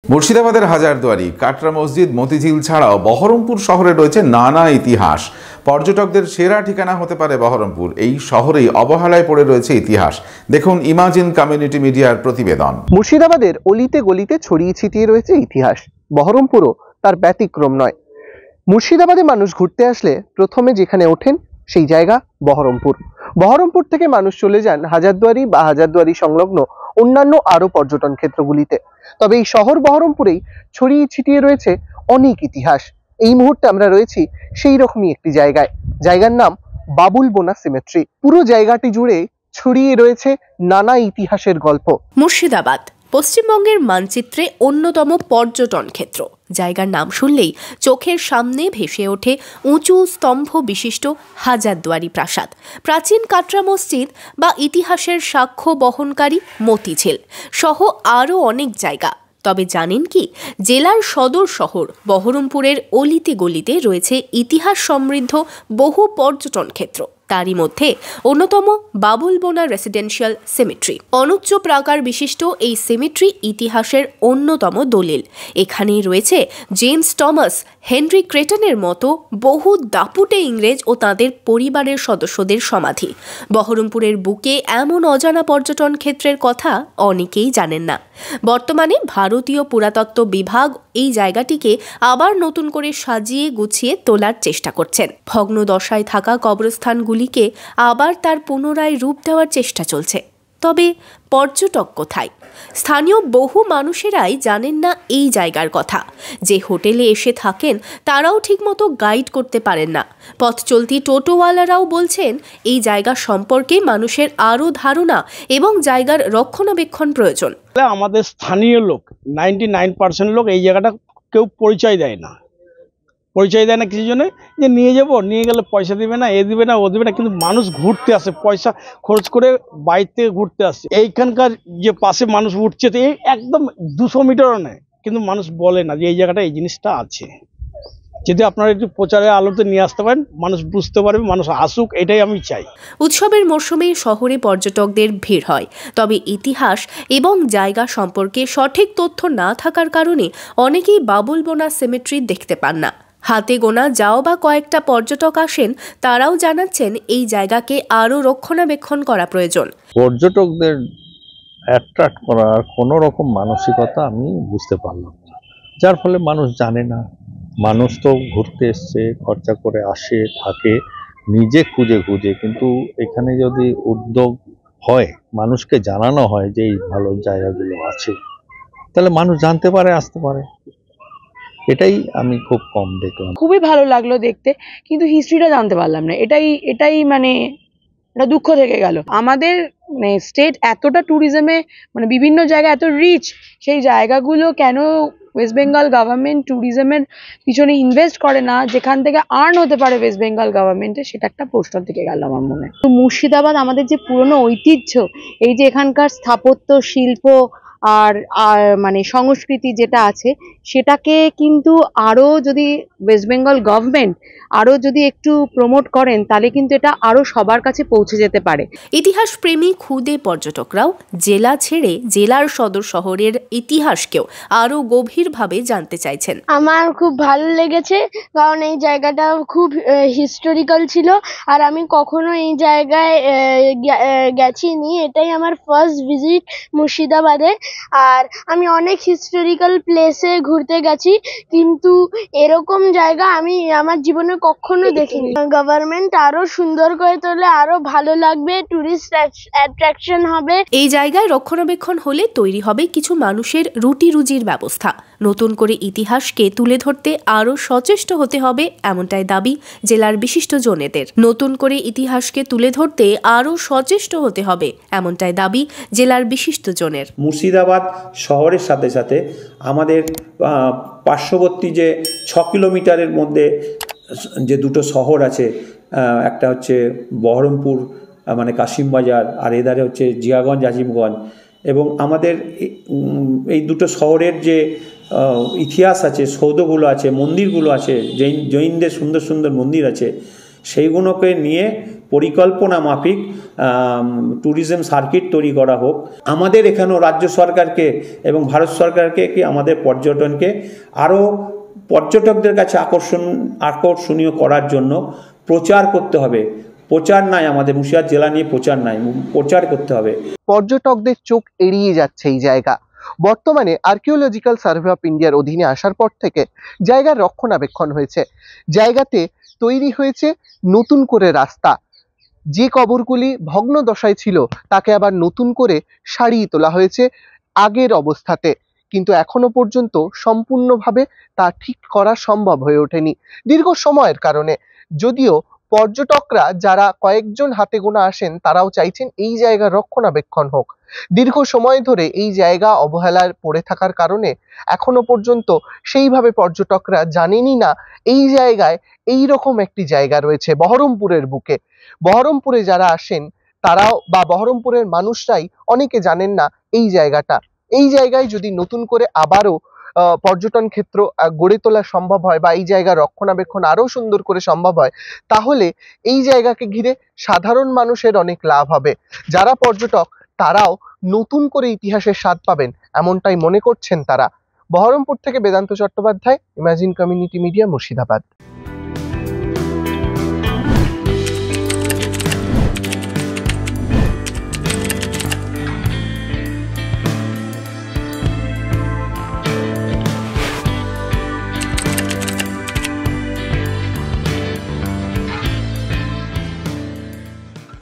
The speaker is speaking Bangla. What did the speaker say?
মুর্শিদাবাদের হাজারদুয়ারি, কাটরা মসজিদ, মতিঝিল ছাড়াও বহরমপুর শহরে রয়েছে নানা ইতিহাস। পর্যটকদের সেরা ঠিকানা হতে পারে বহরমপুর। এই শহরেই অবহেলায় পড়ে রয়েছে ইতিহাস। দেখুন ইমাজিন কমিউনিটি মিডিয়ার প্রতিবেদন। মুর্শিদাবাদের অলিতে গলিতে ছড়িয়ে ছিটিয়ে রয়েছে ইতিহাস। বহরমপুরও তার ব্যতিক্রম নয়। মুর্শিদাবাদে মানুষ ঘুরতে আসলে প্রথমে যেখানে ওঠেন সেই জায়গা বহরমপুর। বহরমপুর থেকে মানুষ চলে যান হাজারদুয়ারি বা হাজারদুয়ারি সংলগ্ন অন্যান্য আরো পর্যটন ক্ষেত্রগুলিতে। তবে এই শহর বহরমপুরেই ছড়িয়ে ছিটিয়ে রয়েছে অনেক ইতিহাস। এই মুহূর্তে আমরা রয়েছি সেই রকমই একটি জায়গায়, জায়গার নাম বাবুলবোনা সিমেট্রি। পুরো জায়গাটি জুড়ে ছড়িয়ে রয়েছে নানা ইতিহাসের গল্প। মুর্শিদাবাদ পশ্চিমবঙ্গের মানচিত্রে অন্যতম পর্যটন ক্ষেত্র। জায়গার নাম শুনলেই চোখের সামনে ভেসে ওঠে উঁচু স্তম্ভ বিশিষ্ট হাজারদুয়ারি প্রাসাদ, প্রাচীন কাটরা মসজিদ বা ইতিহাসের সাক্ষ্য বহনকারী মতিঝিল সহ আরও অনেক জায়গা। তবে জানেন কি, জেলার সদর শহর বহরমপুরের অলিতে গলিতে রয়েছে ইতিহাস সমৃদ্ধ বহু পর্যটন ক্ষেত্র। তারই মধ্যে অন্যতম বাবুলবোনা রেসিডেন্সিয়াল সিমেট্রি। অনুচ্চ প্রাকার বিশিষ্ট এই সিমেট্রি ইতিহাসের অন্যতম দলিল। এখানেই রয়েছে জেমস টমাস, হেনরি ক্রেটনের মতো বহু দাপুটে ইংরেজ ও তাদের পরিবারের সদস্যদের সমাধি। বহরমপুরের বুকে এমন অজানা পর্যটন ক্ষেত্রের কথা অনেকেই জানেন না। বর্তমানে ভারতীয় পুরাতত্ত্ব বিভাগ এই জায়গাটিকে আবার নতুন করে সাজিয়ে গুছিয়ে তোলার চেষ্টা করছেন। ভগ্ন দশায় থাকা কবরস্থানগুলিকে আবার তার পুনরায় রূপ দেওয়ার চেষ্টা চলছে। তবে পর্যটক কোথায়? স্থানীয় বহু মানুষেরাই জানেন না এই জায়গার কথা। যে হোটেলে এসে থাকেন তারাও ঠিকমতো গাইড করতে পারেন না। পথ চলতি টোটোওয়ালারাও বলছেন এই জায়গা সম্পর্কে মানুষের আরও ধারণা এবং জায়গার রক্ষণাবেক্ষণ প্রয়োজন। আমাদের স্থানীয় লোক 99% লোক এই জায়গাটা কেউ পরিচয় দেয় না। কিছু জন্য যে নিয়ে যাব, নিয়ে গেলে পয়সা দিবে না, এ দিবে না, ও দিবে না, কিন্তু মানুষ ঘুরতে আসে, পয়সা খরচ করে বাইরে থেকে ঘুরতে আসে। এইখানকার যে পাশে মানুষ উঠছে তো এই একদম 200 মিটারও নেই, কিন্তু মানুষ বলে না যে এই জায়গাটা এই জিনিসটা আছে। যদি আপনারা একটু প্রচারের আলোতে নিয়ে আসতে পারেন, মানুষ বুঝতে পারবে, মানুষ আসুক, এটাই আমি চাই। উৎসবের মরশুমে শহরে পর্যটকদের ভিড় হয়, তবে ইতিহাস এবং জায়গা সম্পর্কে সঠিক তথ্য না থাকার কারণে অনেকেই বাবুলবোনা সিমেট্রি দেখতে পান না। হাতে গোনা যাও বা কয়েকটা পর্যটক আসেন, তারাও জানাচ্ছেন এই জায়গাকে আরও রক্ষণাবেক্ষণ করা প্রয়োজন। পর্যটকদের অ্যাট্রাক্ট করার কোনো রকম মানসিকতা আমি বুঝতে পারলাম না, যার ফলে মানুষ জানে না। মানুষ তো ঘুরতে এসছে, খরচা করে আসে, থাকে, নিজে খুঁজে খুঁজে, কিন্তু এখানে যদি উদ্যোগ হয়, মানুষকে জানানো হয় যে এই ভালো জায়গাগুলো আছে, তাহলে মানুষ জানতে পারে, আসতে পারে। এটাই আমি খুব কম দেখলাম। খুবই ভালো লাগলো দেখতে, কিন্তু হিস্ট্রিটা জানতে পারলাম না। এটাই মানে এটা দুঃখ থেকে গেল। আমাদের মানে স্টেট এতটা ট্যুরিজমে, মানে বিভিন্ন জায়গা এত রিচ, সেই জায়গাগুলো কেন ওয়েস্ট বেঙ্গল গভর্নমেন্ট ট্যুরিজমের পিছনে ইনভেস্ট করে না, যেখান থেকে আর্ন হতে পারে ওয়েস্ট বেঙ্গল গভর্নমেন্টের, সেটা একটা প্রশ্ন থেকে গেল আমার মনে। তো মুর্শিদাবাদ আমাদের যে পুরনো ঐতিহ্য, এই যে এখানকার স্থাপত্য শিল্প আর মানে সংস্কৃতি যেটা আছে, সেটাকে কিন্তু আরো যদি ওয়েস্ট বেঙ্গল গভর্নমেন্ট আরো যদি একটু প্রমোট করেন, তাহলে কিন্তু এটা আরো সবার কাছে পৌঁছে যেতে পারে। ইতিহাস প্রেমী ক্ষুদে পর্যটকরাও জেলা ছেড়ে জেলার সদর শহরের ইতিহাসকেও আরো গভীরভাবে জানতে চাইছেন। আমার খুব ভালো লেগেছে, কারণ এই জায়গাটা খুব হিস্টোরিক্যাল ছিল, আর আমি কখনো এই জায়গায় গেছিনি। এটাই আমার ফার্স্ট ভিজিট মুর্শিদাবাদে। আর আমি অনেক হিস্টোরিক্যাল প্লেসে ঘুরতে গেছি, কিন্তু এরকম জায়গা আমি আমার জীবনে কখনো দেখিনি। গভর্নমেন্ট আরো সুন্দর করে তোলে, আরো ভালো লাগবে, টুরিস্ট অ্যাট্রাকশন হবে। এই জায়গায় রক্ষণাবেক্ষণ হলে তৈরি হবে কিছু মানুষের রুটি রুজির ব্যবস্থা। নতুন করে ইতিহাসকে তুলে ধরতে আরো সচেষ্ট হতে হবে, এমনটাই দাবি জেলার বিশিষ্ট জনেদের। নতুন করে ইতিহাসকে তুলে ধরতে আরো সচেষ্ট হতে হবে, এমনটাই দাবি জেলার বিশিষ্ট জনের। মুর্শিদাবাদ শহরের সাথে সাথে আমাদের পার্শ্ববর্তী যে 6 কিলোমিটারের মধ্যে যে দুটো শহর আছে, একটা হচ্ছে বহরমপুর মানে কাশিমবাজার, আর এধারে হচ্ছে জিয়াগঞ্জ আজিমগঞ্জ, এবং আমাদের এই দুটো শহরের যে ইতিহাস আছে, সৌধগুলো আছে, মন্দিরগুলো আছে, জৈনদের সুন্দর সুন্দর মন্দির আছে, সেইগুলোকে নিয়ে পরিকল্পনা মাফিক ট্যুরিজম সার্কিট তৈরি করা হোক। আমাদের এখানেও রাজ্য সরকারকে এবং ভারত সরকারকে কি আমাদের পর্যটনকে আরও পর্যটকদের কাছে আকর্ষণীয় করার জন্য প্রচার করতে হবে। প্রচার নাই, আমাদের মুর্শিদাবাদ জেলা নিয়ে প্রচার নাই, প্রচার করতে হবে। পর্যটকদের চোখ এড়িয়ে যাচ্ছে এই জায়গা। বর্তমানে আর্কিওলজিক্যাল সার্ভে অফ ইন্ডিয়ার অধীনে আসার পর থেকে জায়গার রক্ষণাবেক্ষণ হয়েছে, জায়গাতে তৈরি হয়েছে নতুন করে রাস্তা। যে কবরগুলি ভগ্ন দশায় ছিল তাকে আবার নতুন করে সারিয়ে তোলা হয়েছে আগের অবস্থাতে, কিন্তু এখনো পর্যন্ত সম্পূর্ণভাবে তা ঠিক করা সম্ভব হয়ে ওঠেনি দীর্ঘ সময়ের কারণে। যদিও পর্যটকরা যারা কয়েকজন হাতে গোনা আসেন তারাও চাইছেন এই জায়গার রক্ষণাবেক্ষণ হোক। দীর্ঘ সময় ধরে এই জায়গা অবহেলায় পড়ে থাকার কারণে এখনো পর্যন্ত সেইভাবে পর্যটকরা জানেনই না এই জায়গায় এই রকম একটি জায়গা রয়েছে বহরমপুরের বুকে। বহরমপুরে যারা আসেন তারাও বা বহরমপুরের মানুষরাই অনেকে জানেন না এই জায়গাটা। এই জায়গায় যদি নতুন করে আবারও পর্যটন ক্ষেত্র গড়ে তোলা সম্ভব হয় বা এই জায়গার রক্ষণাবেক্ষণ আরো সুন্দর করে সম্ভব হয়, তাহলে এই জায়গাকে ঘিরে সাধারণ মানুষের অনেক লাভ হবে। যারা পর্যটক তারাও নতুন করে ইতিহাসের স্বাদ পাবেন এমনটাই মনে করছেন তারা। বহরমপুর থেকে Vedanta Chattopadhyay, imagine community media, Murshidabad.